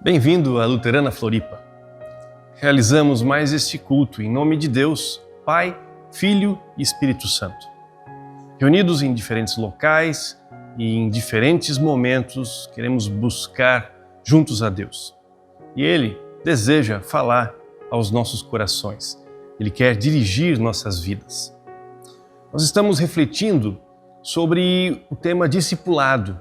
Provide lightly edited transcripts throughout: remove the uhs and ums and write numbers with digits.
Bem-vindo à Luterana Floripa. Realizamos mais este culto em nome de Deus, Pai, Filho e Espírito Santo. Reunidos em diferentes locais e em diferentes momentos, queremos buscar juntos a Deus. E Ele deseja falar aos nossos corações. Ele quer dirigir nossas vidas. Nós estamos refletindo sobre o tema discipulado.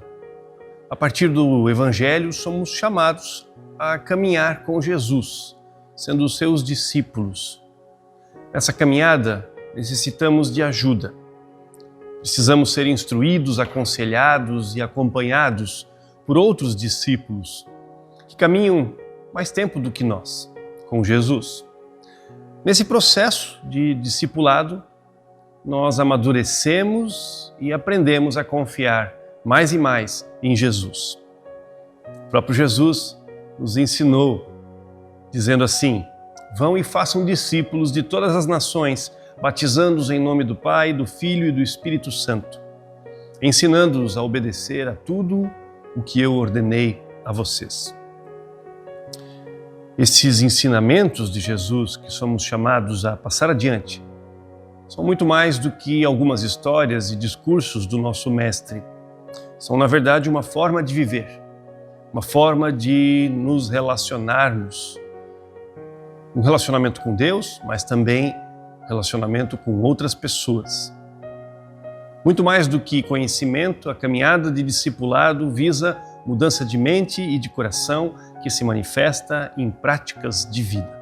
A partir do Evangelho, somos chamados a caminhar com Jesus, sendo os seus discípulos. Nessa caminhada, necessitamos de ajuda. Precisamos ser instruídos, aconselhados e acompanhados por outros discípulos que caminham mais tempo do que nós, com Jesus. Nesse processo de discipulado, nós amadurecemos e aprendemos a confiar mais e mais em Jesus. O próprio Jesus nos ensinou, dizendo assim: vão e façam discípulos de todas as nações, batizando-os em nome do Pai, do Filho e do Espírito Santo, ensinando-os a obedecer a tudo o que eu ordenei a vocês. Esses ensinamentos de Jesus, que somos chamados a passar adiante, são muito mais do que algumas histórias e discursos do nosso Mestre. São, na verdade, uma forma de viver, uma forma de nos relacionarmos. Um relacionamento com Deus, mas também relacionamento com outras pessoas. Muito mais do que conhecimento, a caminhada de discipulado visa mudança de mente e de coração que se manifesta em práticas de vida.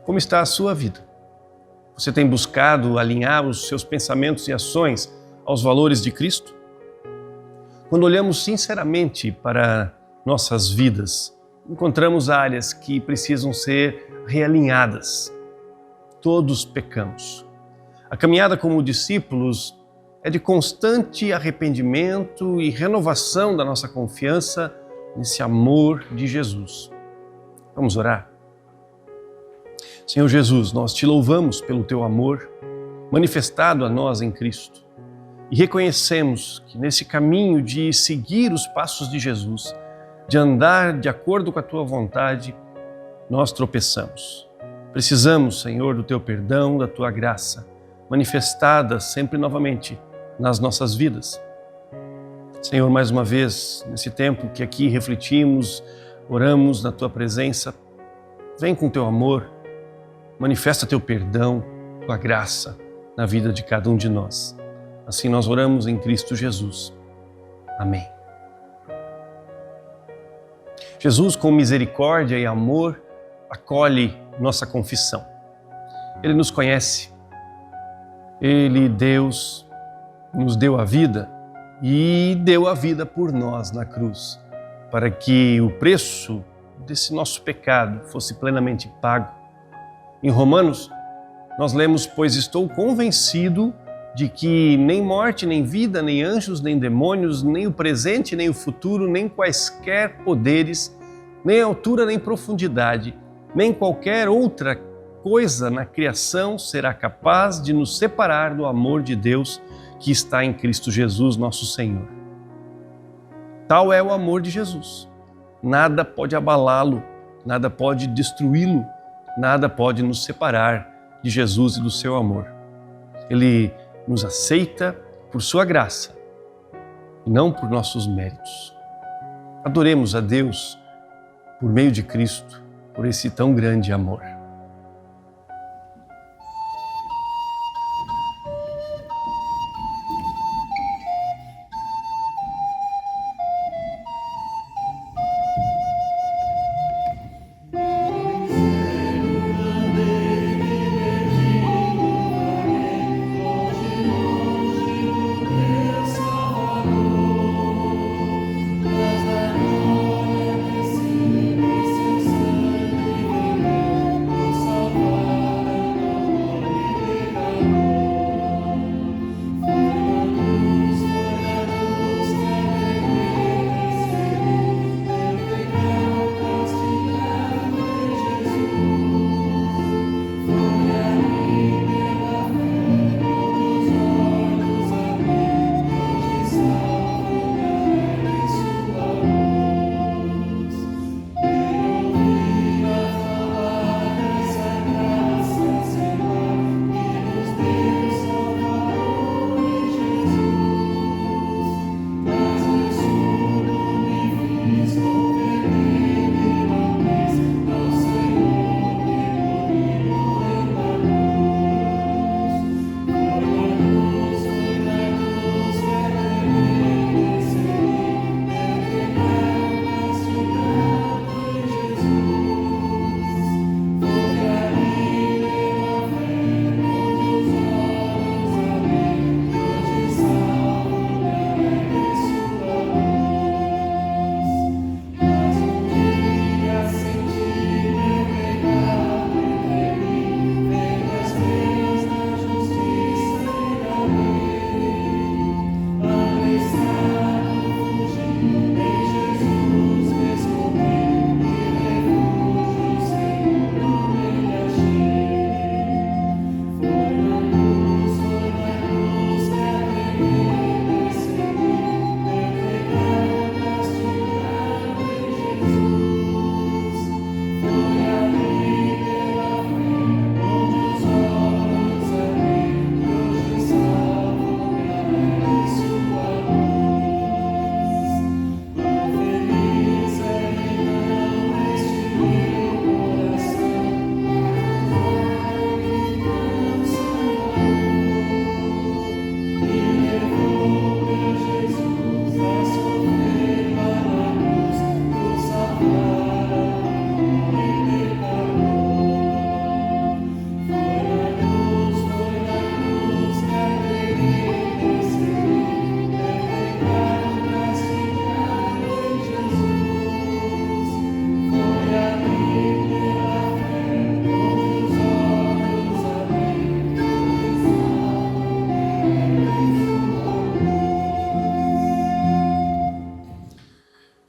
Como está a sua vida? Você tem buscado alinhar os seus pensamentos e ações aos valores de Cristo? Quando olhamos sinceramente para nossas vidas, encontramos áreas que precisam ser realinhadas. Todos pecamos. A caminhada como discípulos é de constante arrependimento e renovação da nossa confiança nesse amor de Jesus. Vamos orar? Senhor Jesus, nós te louvamos pelo teu amor manifestado a nós em Cristo. E reconhecemos que nesse caminho de seguir os passos de Jesus, de andar de acordo com a tua vontade, nós tropeçamos. Precisamos, Senhor, do teu perdão, da tua graça, manifestada sempre novamente nas nossas vidas. Senhor, mais uma vez, nesse tempo que aqui refletimos, oramos na tua presença, vem com teu amor, manifesta teu perdão, tua graça na vida de cada um de nós. Assim nós oramos em Cristo Jesus. Amém. Jesus, com misericórdia e amor, acolhe nossa confissão. Ele nos conhece. Ele, Deus, nos deu a vida e deu a vida por nós na cruz, para que o preço desse nosso pecado fosse plenamente pago. Em Romanos, nós lemos: pois estou convencido de que nem morte, nem vida, nem anjos, nem demônios, nem o presente, nem o futuro, nem quaisquer poderes, nem altura, nem profundidade, nem qualquer outra coisa na criação será capaz de nos separar do amor de Deus que está em Cristo Jesus, nosso Senhor. Tal é o amor de Jesus. Nada pode abalá-lo, nada pode destruí-lo, nada pode nos separar de Jesus e do seu amor. Ele nos aceita por sua graça e não por nossos méritos. Adoremos a Deus por meio de Cristo, por esse tão grande amor.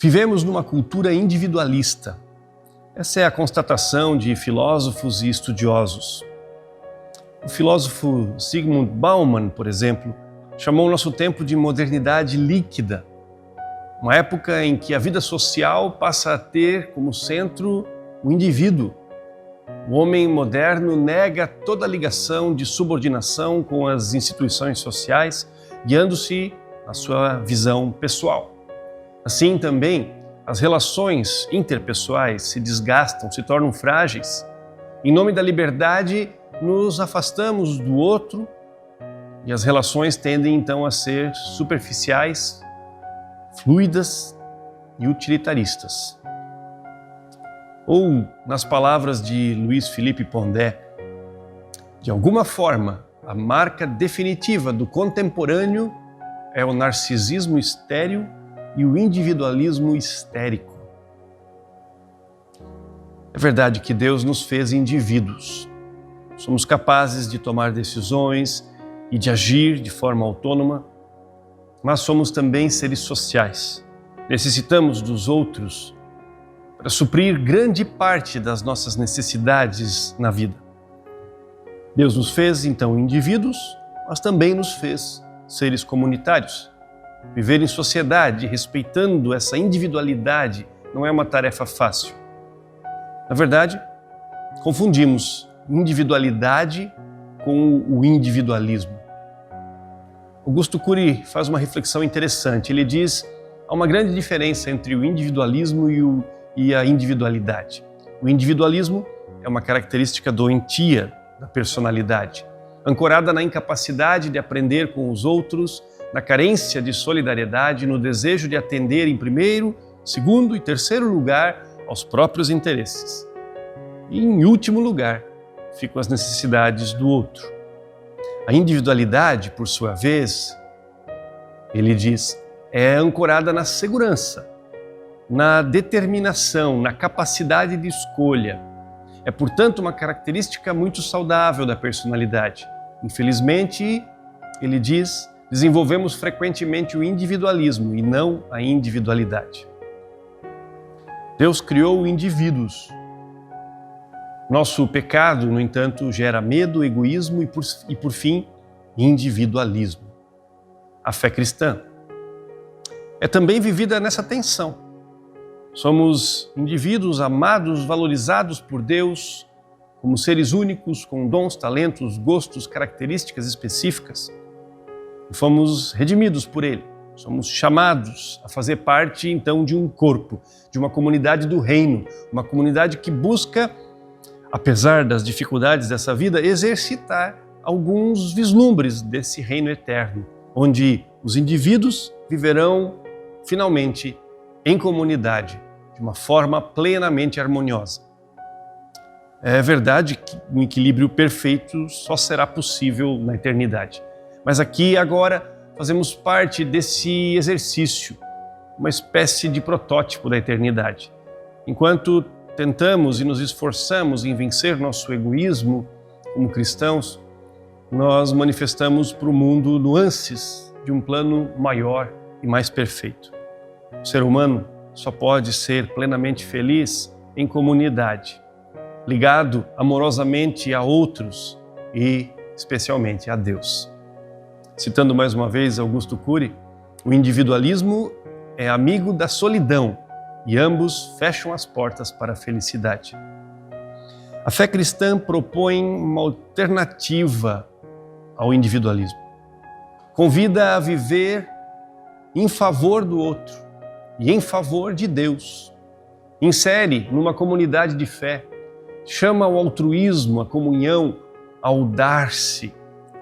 Vivemos numa cultura individualista. Essa é a constatação de filósofos e estudiosos. O filósofo Zygmunt Bauman, por exemplo, chamou o nosso tempo de modernidade líquida, uma época em que a vida social passa a ter como centro o indivíduo. O homem moderno nega toda ligação de subordinação com as instituições sociais, guiando-se na sua visão pessoal. Assim também, as relações interpessoais se desgastam, se tornam frágeis. Em nome da liberdade, nos afastamos do outro e as relações tendem então a ser superficiais, fluidas e utilitaristas. Ou, nas palavras de Luiz Felipe Pondé, de alguma forma, a marca definitiva do contemporâneo é o narcisismo estéril e o individualismo histérico. É verdade que Deus nos fez indivíduos. Somos capazes de tomar decisões e de agir de forma autônoma, mas somos também seres sociais. Necessitamos dos outros para suprir grande parte das nossas necessidades na vida. Deus nos fez, então, indivíduos, mas também nos fez seres comunitários. Viver em sociedade, respeitando essa individualidade, não é uma tarefa fácil. Na verdade, confundimos individualidade com o individualismo. Augusto Cury faz uma reflexão interessante. Ele diz: há uma grande diferença entre o individualismo e a individualidade. O individualismo é uma característica doentia da personalidade, ancorada na incapacidade de aprender com os outros, na carência de solidariedade, no desejo de atender em primeiro, segundo e terceiro lugar aos próprios interesses. E, em último lugar, ficam as necessidades do outro. A individualidade, por sua vez, ele diz, é ancorada na segurança, na determinação, na capacidade de escolha. É, portanto, uma característica muito saudável da personalidade. Infelizmente, ele diz, desenvolvemos frequentemente o individualismo e não a individualidade. Deus criou indivíduos. Nosso pecado, no entanto, gera medo, egoísmo e, por fim, individualismo. A fé cristã é também vivida nessa tensão. Somos indivíduos amados, valorizados por Deus, como seres únicos, com dons, talentos, gostos, características específicas. E fomos redimidos por Ele. Somos chamados a fazer parte, então, de um corpo, de uma comunidade do reino, uma comunidade que busca, apesar das dificuldades dessa vida, exercitar alguns vislumbres desse reino eterno, onde os indivíduos viverão, finalmente, em comunidade, de uma forma plenamente harmoniosa. É verdade que um equilíbrio perfeito só será possível na eternidade. Mas aqui, agora, fazemos parte desse exercício, uma espécie de protótipo da eternidade. Enquanto tentamos e nos esforçamos em vencer nosso egoísmo como cristãos, nós manifestamos para o mundo nuances de um plano maior e mais perfeito. O ser humano só pode ser plenamente feliz em comunidade, ligado amorosamente a outros e, especialmente, a Deus. Citando mais uma vez Augusto Cury, o individualismo é amigo da solidão e ambos fecham as portas para a felicidade. A fé cristã propõe uma alternativa ao individualismo. Convida a viver em favor do outro e em favor de Deus. Insere numa comunidade de fé, chama ao altruísmo, à comunhão, ao dar-se,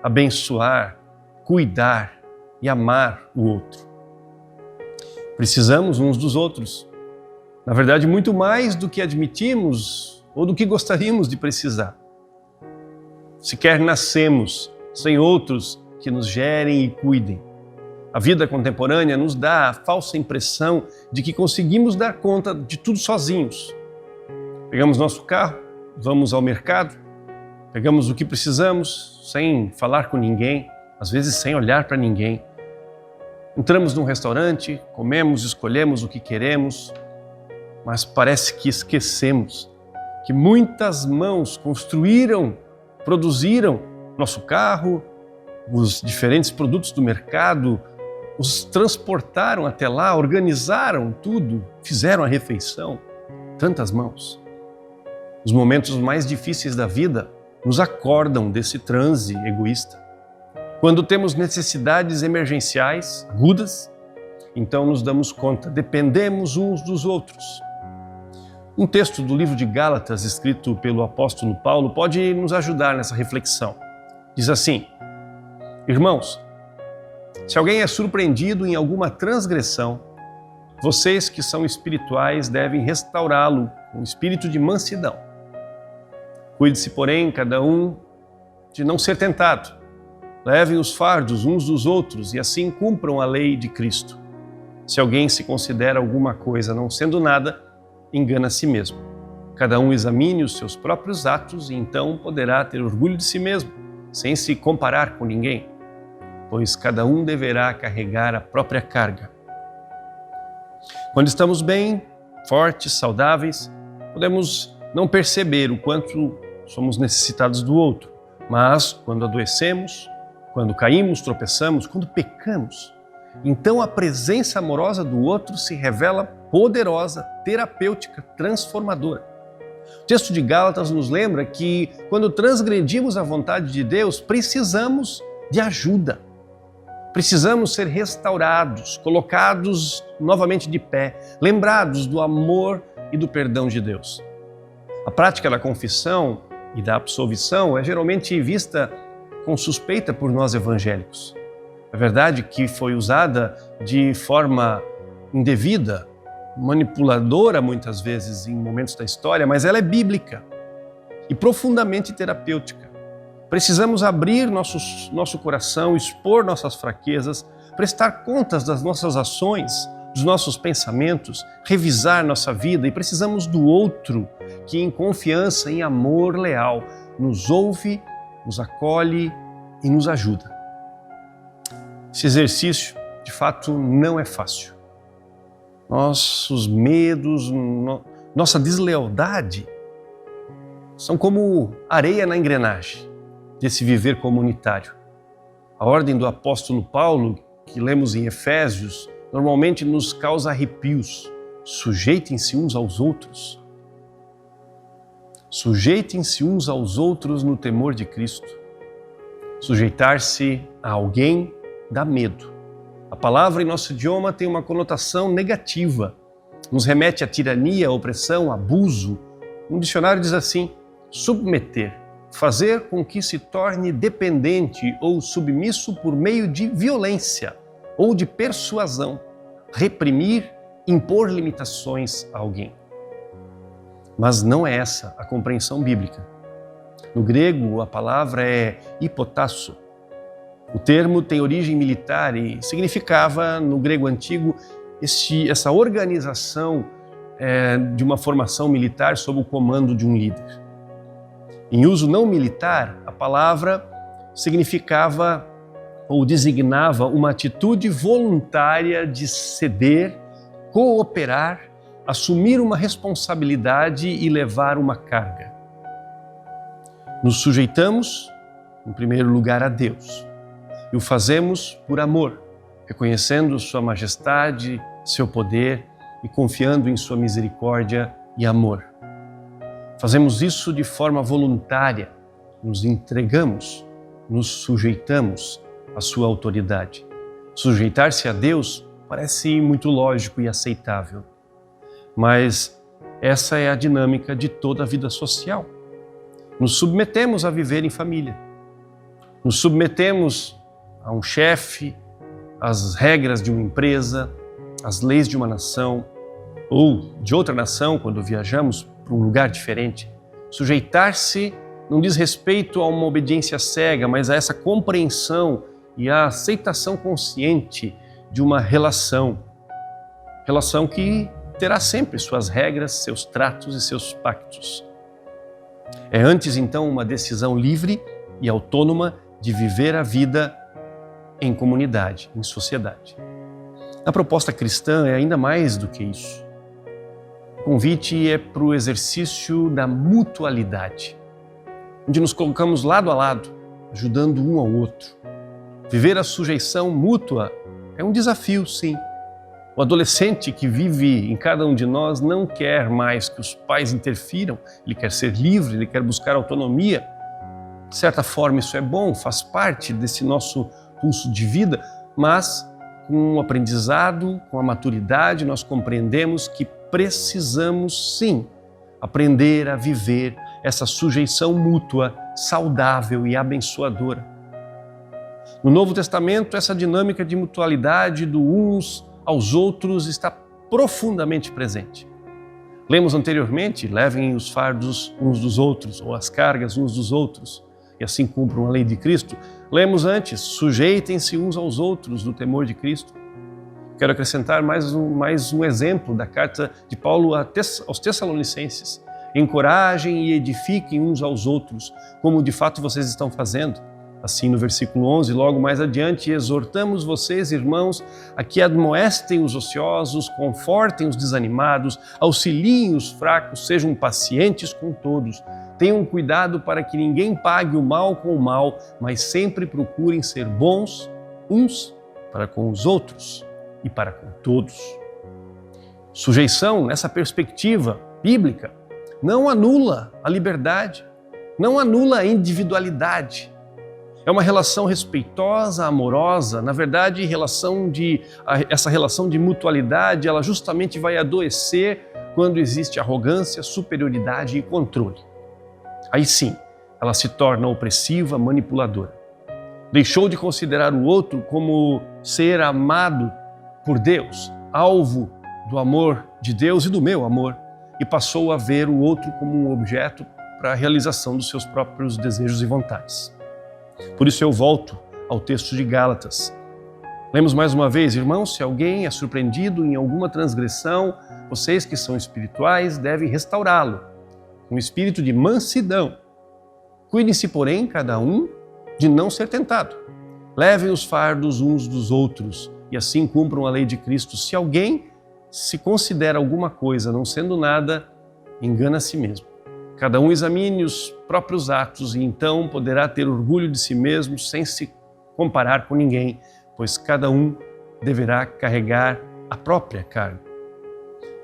abençoar, cuidar e amar o outro. Precisamos uns dos outros. Na verdade, muito mais do que admitimos ou do que gostaríamos de precisar. Sequer nascemos sem outros que nos gerem e cuidem. A vida contemporânea nos dá a falsa impressão de que conseguimos dar conta de tudo sozinhos. Pegamos nosso carro, vamos ao mercado, pegamos o que precisamos sem falar com ninguém, às vezes sem olhar para ninguém. Entramos num restaurante, comemos, escolhemos o que queremos, mas parece que esquecemos que muitas mãos construíram, produziram nosso carro, os diferentes produtos do mercado, os transportaram até lá, organizaram tudo, fizeram a refeição. Tantas mãos. Os momentos mais difíceis da vida nos acordam desse transe egoísta. Quando temos necessidades emergenciais, agudas, então nos damos conta, dependemos uns dos outros. Um texto do livro de Gálatas, escrito pelo apóstolo Paulo, pode nos ajudar nessa reflexão. Diz assim: irmãos, se alguém é surpreendido em alguma transgressão, vocês que são espirituais devem restaurá-lo com espírito de mansidão. Cuide-se, porém, cada um de não ser tentado. Levem os fardos uns dos outros e assim cumpram a lei de Cristo. Se alguém se considera alguma coisa não sendo nada, engana a si mesmo. Cada um examine os seus próprios atos e então poderá ter orgulho de si mesmo, sem se comparar com ninguém, pois cada um deverá carregar a própria carga. Quando estamos bem, fortes, saudáveis, podemos não perceber o quanto somos necessitados do outro, mas quando adoecemos, quando caímos, tropeçamos, quando pecamos, então a presença amorosa do outro se revela poderosa, terapêutica, transformadora. O texto de Gálatas nos lembra que quando transgredimos a vontade de Deus, precisamos de ajuda. Precisamos ser restaurados, colocados novamente de pé, lembrados do amor e do perdão de Deus. A prática da confissão e da absolvição é geralmente vista com suspeita por nós evangélicos. É verdade que foi usada de forma indevida, manipuladora muitas vezes em momentos da história, mas ela é bíblica e profundamente terapêutica. Precisamos abrir nosso coração, expor nossas fraquezas, prestar contas das nossas ações, dos nossos pensamentos, revisar nossa vida, e precisamos do outro que, em confiança, em amor leal, nos ouve, nos acolhe e nos ajuda. Esse exercício, de fato, não é fácil. Nossos medos, nossa deslealdade são como areia na engrenagem desse viver comunitário. A ordem do apóstolo Paulo, que lemos em Efésios, normalmente nos causa arrepios. Sujeitem-se uns aos outros. Sujeitem-se uns aos outros no temor de Cristo. Sujeitar-se a alguém dá medo. A palavra em nosso idioma tem uma conotação negativa. Nos remete à tirania, à opressão, abuso. Um dicionário diz assim: submeter, fazer com que se torne dependente ou submisso por meio de violência ou de persuasão, reprimir, impor limitações a alguém. Mas não é essa a compreensão bíblica. No grego, a palavra é hipotasso. O termo tem origem militar e significava, no grego antigo, essa organização de uma formação militar sob o comando de um líder. Em uso não militar, a palavra significava ou designava uma atitude voluntária de ceder, cooperar, assumir uma responsabilidade e levar uma carga. Nos sujeitamos, em primeiro lugar, a Deus. E o fazemos por amor, reconhecendo sua majestade, seu poder e confiando em sua misericórdia e amor. Fazemos isso de forma voluntária, nos entregamos, nos sujeitamos à sua autoridade. Sujeitar-se a Deus parece muito lógico e aceitável, mas essa é a dinâmica de toda a vida social. Nos submetemos a viver em família, nos submetemos a um chefe, às regras de uma empresa, às leis de uma nação ou de outra nação quando viajamos para um lugar diferente. Sujeitar-se não diz respeito a uma obediência cega, mas a essa compreensão e a aceitação consciente de uma relação que terá sempre suas regras, seus tratos e seus pactos. É antes, então, uma decisão livre e autônoma de viver a vida em comunidade, em sociedade. A proposta cristã é ainda mais do que isso. O convite é para o exercício da mutualidade, onde nos colocamos lado a lado, ajudando um ao outro. Viver a sujeição mútua é um desafio, sim. O adolescente que vive em cada um de nós não quer mais que os pais interfiram, ele quer ser livre, ele quer buscar autonomia. De certa forma isso é bom, faz parte desse nosso pulso de vida, mas com o aprendizado, com a maturidade, nós compreendemos que precisamos sim aprender a viver essa sujeição mútua, saudável e abençoadora. No Novo Testamento, essa dinâmica de mutualidade do uns aos outros está profundamente presente. Lemos anteriormente, levem os fardos uns dos outros, ou as cargas uns dos outros, e assim cumpram a lei de Cristo. Lemos antes, sujeitem-se uns aos outros no temor de Cristo. Quero acrescentar mais um exemplo da carta de Paulo aos Tessalonicenses. Encorajem e edifiquem uns aos outros, como de fato vocês estão fazendo. Assim, no versículo 11, logo mais adiante, exortamos vocês, irmãos, a que admoestem os ociosos, confortem os desanimados, auxiliem os fracos, sejam pacientes com todos. Tenham cuidado para que ninguém pague o mal com o mal, mas sempre procurem ser bons uns para com os outros e para com todos. Sujeição, nessa perspectiva bíblica, não anula a liberdade, não anula a individualidade. É uma relação respeitosa, amorosa. Na verdade, essa relação de mutualidade, ela justamente vai adoecer quando existe arrogância, superioridade e controle. Aí sim, ela se torna opressiva, manipuladora. Deixou de considerar o outro como ser amado por Deus, alvo do amor de Deus e do meu amor, e passou a ver o outro como um objeto para a realização dos seus próprios desejos e vontades. Por isso eu volto ao texto de Gálatas. Lemos mais uma vez, irmãos, se alguém é surpreendido em alguma transgressão, vocês que são espirituais devem restaurá-lo, com espírito de mansidão. Cuidem-se, porém, cada um de não ser tentado. Levem os fardos uns dos outros e assim cumpram a lei de Cristo. Se alguém se considera alguma coisa não sendo nada, engana a si mesmo. Cada um examine os próprios atos e então poderá ter orgulho de si mesmo sem se comparar com ninguém, pois cada um deverá carregar a própria carga.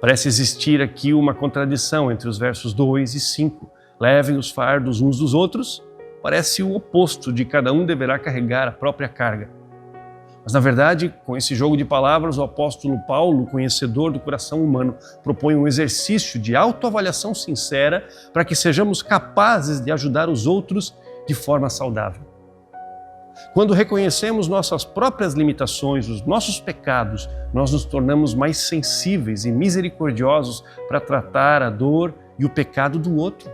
Parece existir aqui uma contradição entre os versos 2 e 5. Levem os fardos uns dos outros, parece o oposto de cada um deverá carregar a própria carga. Mas, na verdade, com esse jogo de palavras, o apóstolo Paulo, conhecedor do coração humano, propõe um exercício de autoavaliação sincera para que sejamos capazes de ajudar os outros de forma saudável. Quando reconhecemos nossas próprias limitações, os nossos pecados, nós nos tornamos mais sensíveis e misericordiosos para tratar a dor e o pecado do outro.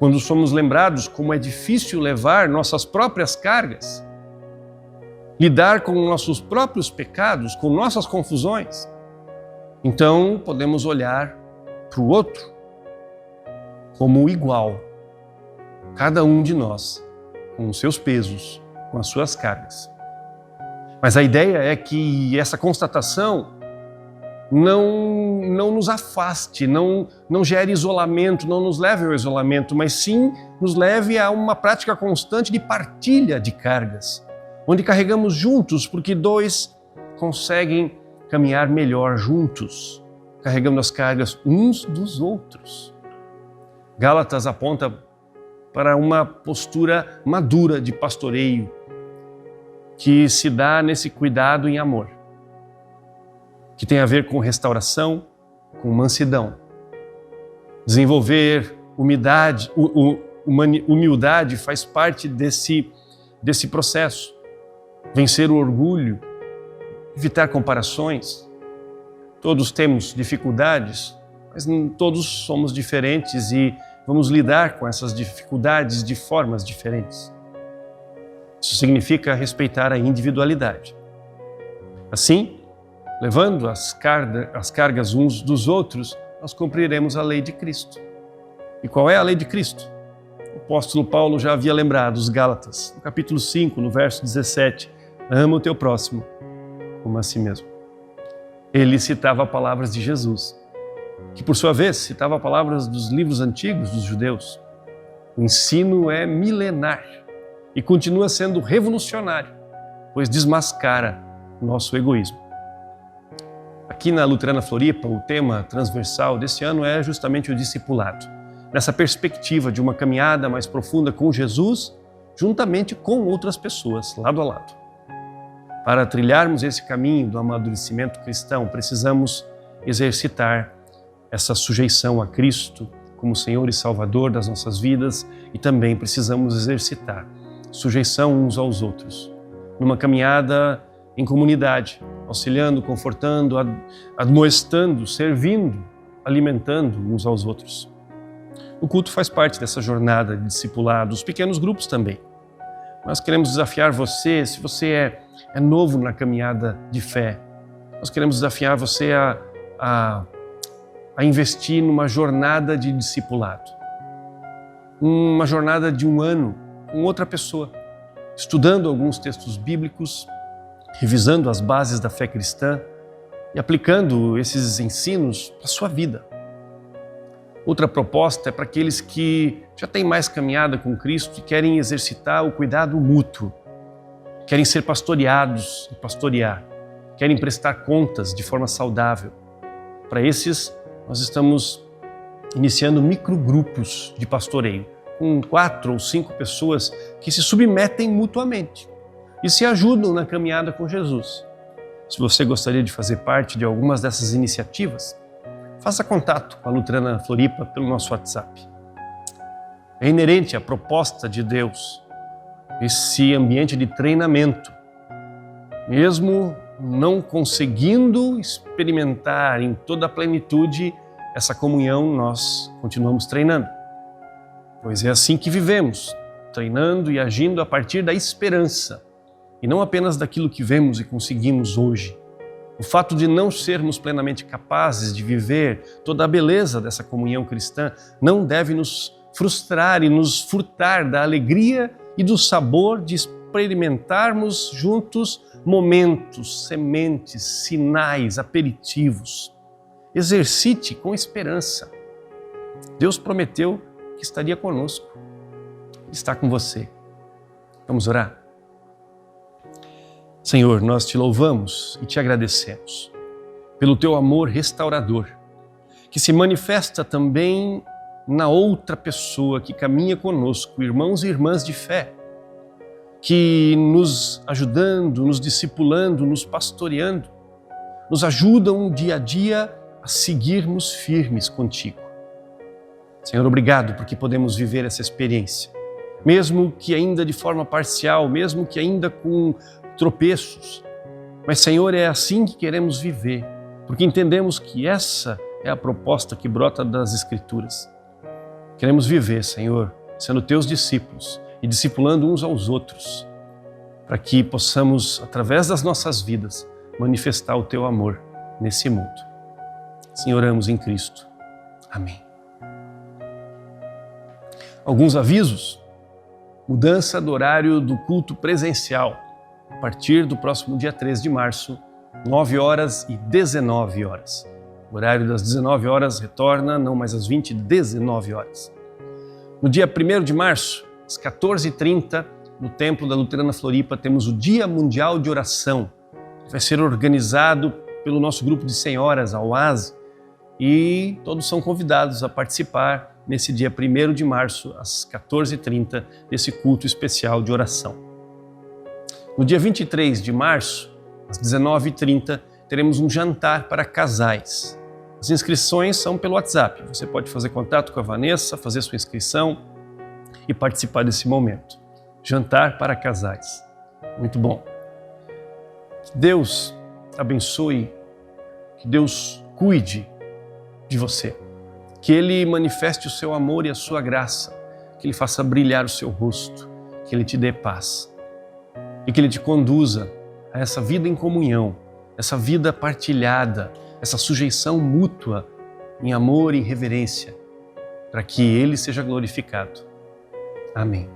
Quando somos lembrados como é difícil levar nossas próprias cargas, lidar com nossos próprios pecados, com nossas confusões, então podemos olhar para o outro como igual, cada um de nós, com os seus pesos, com as suas cargas. Mas a ideia é que essa constatação não nos afaste, não gere isolamento, não nos leve ao isolamento, mas sim nos leve a uma prática constante de partilha de cargas, onde carregamos juntos, porque dois conseguem caminhar melhor juntos, carregando as cargas uns dos outros. Gálatas aponta para uma postura madura de pastoreio, que se dá nesse cuidado em amor, que tem a ver com restauração, com mansidão. Desenvolver humildade faz parte desse processo. Vencer o orgulho, evitar comparações. Todos temos dificuldades, mas todos somos diferentes e vamos lidar com essas dificuldades de formas diferentes. Isso significa respeitar a individualidade. Assim, levando as cargas uns dos outros, nós cumpriremos a lei de Cristo. E qual é a lei de Cristo? O apóstolo Paulo já havia lembrado os Gálatas, no capítulo 5, no verso 17, ama o teu próximo como a si mesmo. Ele citava palavras de Jesus, que por sua vez citava palavras dos livros antigos dos judeus. O ensino é milenar e continua sendo revolucionário, pois desmascara o nosso egoísmo. Aqui na Luterana Floripa, o tema transversal desse ano é justamente o discipulado, nessa perspectiva de uma caminhada mais profunda com Jesus, juntamente com outras pessoas, lado a lado. Para trilharmos esse caminho do amadurecimento cristão, precisamos exercitar essa sujeição a Cristo como Senhor e Salvador das nossas vidas e também precisamos exercitar sujeição uns aos outros, numa caminhada em comunidade, auxiliando, confortando, admoestando, servindo, alimentando uns aos outros. O culto faz parte dessa jornada de discipulado, os pequenos grupos também. Nós queremos desafiar você, se você é novo na caminhada de fé, nós queremos desafiar você a investir numa jornada de discipulado. Uma jornada de um ano com outra pessoa, estudando alguns textos bíblicos, revisando as bases da fé cristã e aplicando esses ensinos para a sua vida. Outra proposta é para aqueles que já têm mais caminhada com Cristo e querem exercitar o cuidado mútuo, querem ser pastoreados e pastorear, querem prestar contas de forma saudável. Para esses, nós estamos iniciando microgrupos de pastoreio, com 4 ou 5 pessoas que se submetem mutuamente e se ajudam na caminhada com Jesus. Se você gostaria de fazer parte de algumas dessas iniciativas, faça contato com a Luterana Floripa pelo nosso WhatsApp. É inerente à proposta de Deus esse ambiente de treinamento. Mesmo não conseguindo experimentar em toda a plenitude essa comunhão, nós continuamos treinando. Pois é assim que vivemos, treinando e agindo a partir da esperança, e não apenas daquilo que vemos e conseguimos hoje. O fato de não sermos plenamente capazes de viver toda a beleza dessa comunhão cristã não deve nos frustrar e nos furtar da alegria e do sabor de experimentarmos juntos momentos, sementes, sinais, aperitivos. Exercite com esperança. Deus prometeu que estaria conosco. Ele está com você. Vamos orar? Senhor, nós te louvamos e te agradecemos pelo teu amor restaurador, que se manifesta também na outra pessoa que caminha conosco, irmãos e irmãs de fé, que nos ajudando, nos discipulando, nos pastoreando, nos ajudam dia a dia a seguirmos firmes contigo. Senhor, obrigado porque podemos viver essa experiência, mesmo que ainda de forma parcial, mesmo que ainda com tropeços. Mas, Senhor, é assim que queremos viver, porque entendemos que essa é a proposta que brota das Escrituras. Queremos viver, Senhor, sendo teus discípulos e discipulando uns aos outros, para que possamos, através das nossas vidas, manifestar o teu amor nesse mundo. Assim oramos em Cristo. Amém. Alguns avisos: mudança do horário do culto presencial. A partir do próximo dia 3 de março, 9 horas e 19 horas. O horário das 19 horas retorna, não mais às 20, 19 horas. No dia 1º de março, às 14h30, no Templo da Luterana Floripa, temos o Dia Mundial de Oração, que vai ser organizado pelo nosso grupo de senhoras, a OASE, e todos são convidados a participar nesse dia 1º de março, às 14h30, desse culto especial de oração. No dia 23 de março, às 19h30, teremos um jantar para casais. As inscrições são pelo WhatsApp. Você pode fazer contato com a Vanessa, fazer sua inscrição e participar desse momento. Jantar para casais. Muito bom. Que Deus abençoe, que Deus cuide de você, que Ele manifeste o seu amor e a sua graça, que Ele faça brilhar o seu rosto, que Ele te dê paz e que Ele te conduza a essa vida em comunhão, essa vida partilhada, essa sujeição mútua em amor e em reverência, para que Ele seja glorificado. Amém.